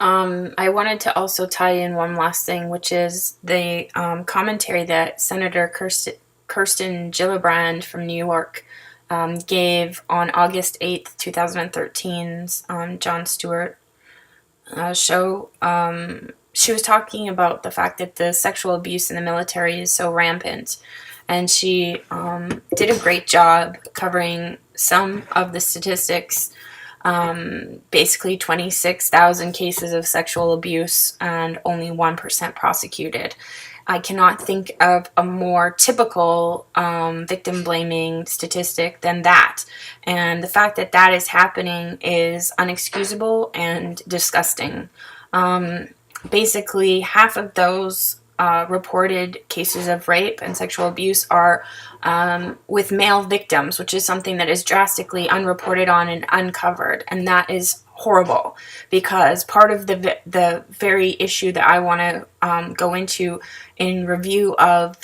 I wanted to also tie in one last thing, which is the commentary that Senator Kirsten Gillibrand from New York gave on August 8th, 2013's Jon Stewart show. She was talking about the fact that the sexual abuse in the military is so rampant, and she did a great job covering some of the statistics. Basically 26,000 cases of sexual abuse and only 1% prosecuted. I cannot think of a more typical victim blaming statistic than that. And the fact that that is happening is unexcusable and disgusting. Basically, half of those reported cases of rape and sexual abuse are with male victims, which is something that is drastically unreported on and uncovered, and that is horrible, because part of the very issue that I want to go into in review of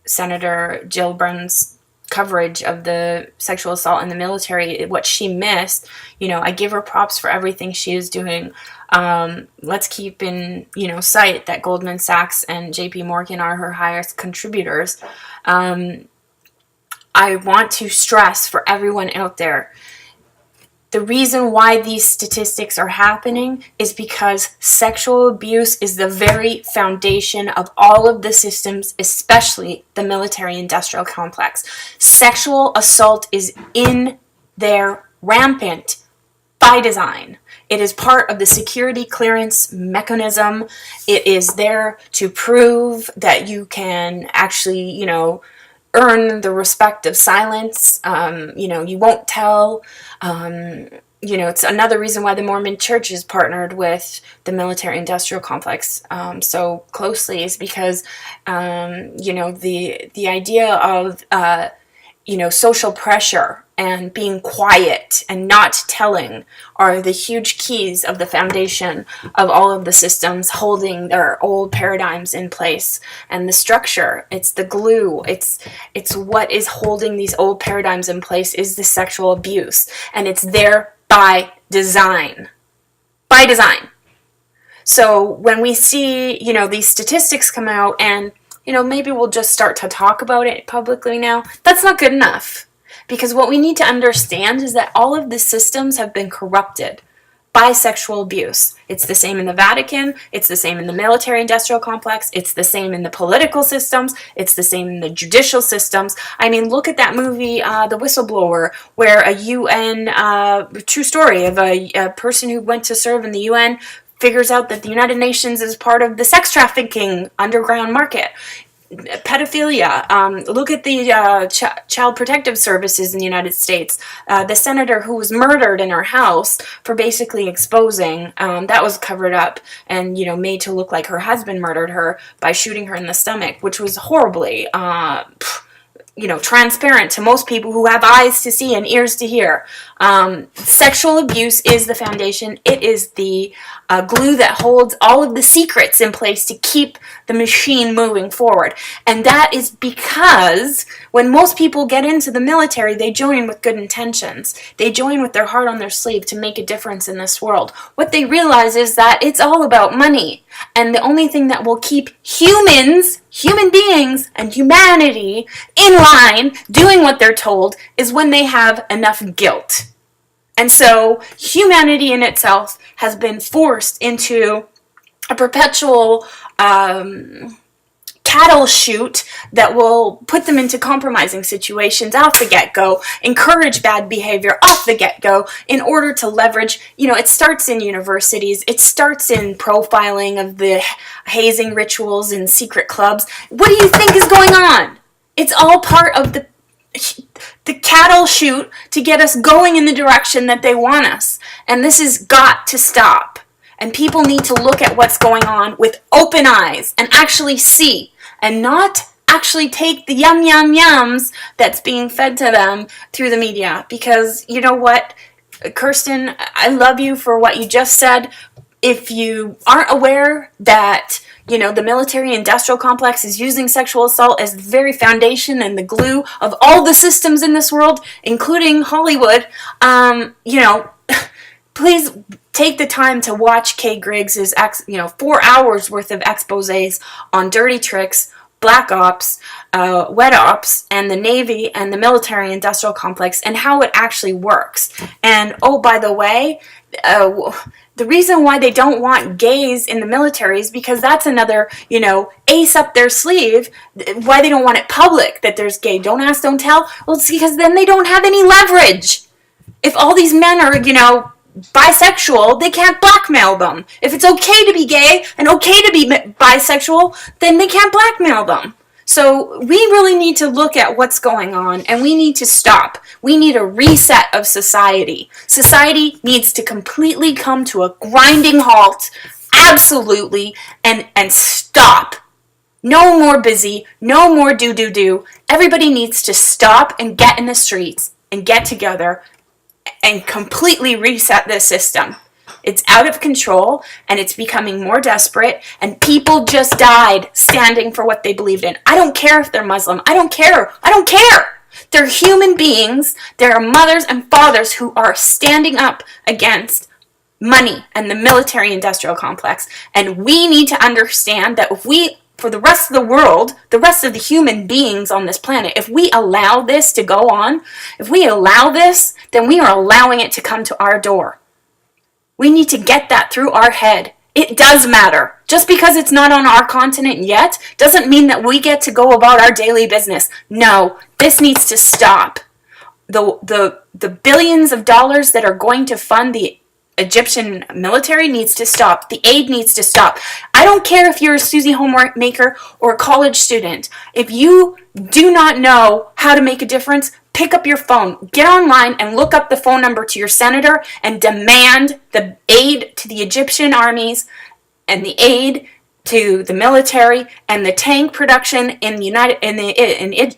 Senator Gillibrand's coverage of the sexual assault in the military, what she missed, I give her props for everything she is doing. Let's keep in, sight that Goldman Sachs and JP Morgan are her highest contributors. I want to stress for everyone out there, the reason why these statistics are happening is because sexual abuse is the very foundation of all of the systems, especially the military-industrial complex. Sexual assault is in there rampant by design. It is part of the security clearance mechanism. It is there to prove that you can actually, earn the respect of silence. You won't tell. It's another reason why the Mormon Church is partnered with the military-industrial complex so closely, is because, the idea of, social pressure and being quiet and not telling are the huge keys of the foundation of all of the systems holding their old paradigms in place. And the structure, it's the glue, it's what is holding these old paradigms in place is the sexual abuse. And it's there by design. By design. So when we see, these statistics come out and, maybe we'll just start to talk about it publicly now, that's not good enough. Because what we need to understand is that all of the systems have been corrupted by sexual abuse. It's the same in the Vatican, it's the same in the military-industrial complex, it's the same in the political systems, it's the same in the judicial systems. I mean, look at that movie, The Whistleblower, where a UN, true story of a person who went to serve in the UN figures out that the United Nations is part of the sex trafficking underground market. Pedophilia. Look at the Child Protective Services in the United States. The senator who was murdered in her house for basically exposing, that was covered up and, made to look like her husband murdered her by shooting her in the stomach, which was horribly, transparent to most people who have eyes to see and ears to hear. Sexual abuse is the foundation. It is the glue that holds all of the secrets in place to keep the machine moving forward. And that is because when most people get into the military, they join with good intentions. They join with their heart on their sleeve to make a difference in this world. What they realize is that it's all about money. And the only thing that will keep human beings, and humanity in line doing what they're told is when they have enough guilt. And so humanity in itself has been forced into a perpetual cattle chute that will put them into compromising situations off the get-go, encourage bad behavior off the get-go in order to leverage, it starts in universities, it starts in profiling of the hazing rituals in secret clubs. What do you think is going on? It's all part of the cattle chute to get us going in the direction that they want us. And this has got to stop. And people need to look at what's going on with open eyes and actually see, and not actually take the yums that's being fed to them through the media. Because you know what, Kirsten, I love you for what you just said. If you aren't aware that the military-industrial complex is using sexual assault as the very foundation and the glue of all the systems in this world, including Hollywood, please take the time to watch Kay Griggs's 4 hours worth of exposés on dirty tricks, black ops, wet ops, and the Navy and the military industrial complex, and how it actually works. And oh, by the way, the reason why they don't want gays in the military is because that's another, ace up their sleeve. Why they don't want it public that there's gay. Don't ask, don't tell. Well, it's because then they don't have any leverage. If all these men are, bisexual, they can't blackmail them. If it's okay to be gay and okay to be bisexual, then they can't blackmail them. So we really need to look at what's going on, and we need to stop. We need a reset of society. Society needs to completely come to a grinding halt, absolutely, and stop. No more busy, no more do. Everybody needs to stop and get in the streets and get together and completely reset this system. It's out of control, and it's becoming more desperate, and people just died standing for what they believed in. I don't care if they're Muslim. I don't care. They're human beings. There are mothers and fathers who are standing up against money and the military-industrial complex, and we need to understand that for the rest of the world, the rest of the human beings on this planet, if we allow this to go on, if we allow this, then we are allowing it to come to our door. We need to get that through our head. It does matter. Just because it's not on our continent yet doesn't mean that we get to go about our daily business. No, this needs to stop. The billions of dollars that are going to fund the Egyptian military needs to stop. The aid needs to stop. I don't care if you're a Susie homemaker or a college student. If you do not know how to make a difference, pick up your phone, get online and look up the phone number to your senator and demand the aid to the Egyptian armies and the aid to the military and the tank production in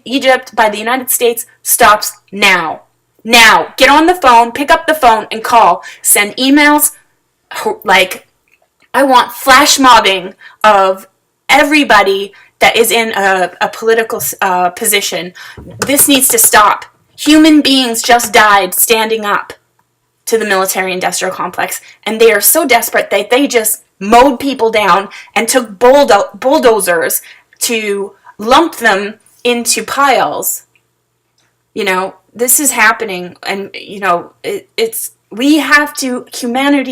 Egypt by the United States stops now. Now, get on the phone, pick up the phone and call. Send emails. I want flash mobbing of everybody that is in a political position. This needs to stop. Human beings just died standing up to the military-industrial complex, and they are so desperate that they just mowed people down and took bulldozers to lump them into piles. This is happening, and humanity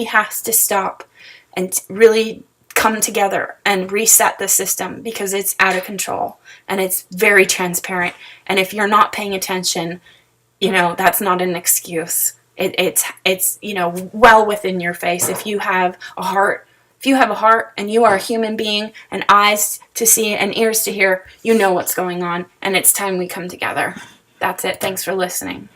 has to stop and really come together and reset the system, because it's out of control and it's very transparent. And if you're not paying attention, that's not an excuse. It's well within your face. If you have a heart and you are a human being and eyes to see and ears to hear, you know what's going on, and it's time we come together. That's it. Thanks for listening.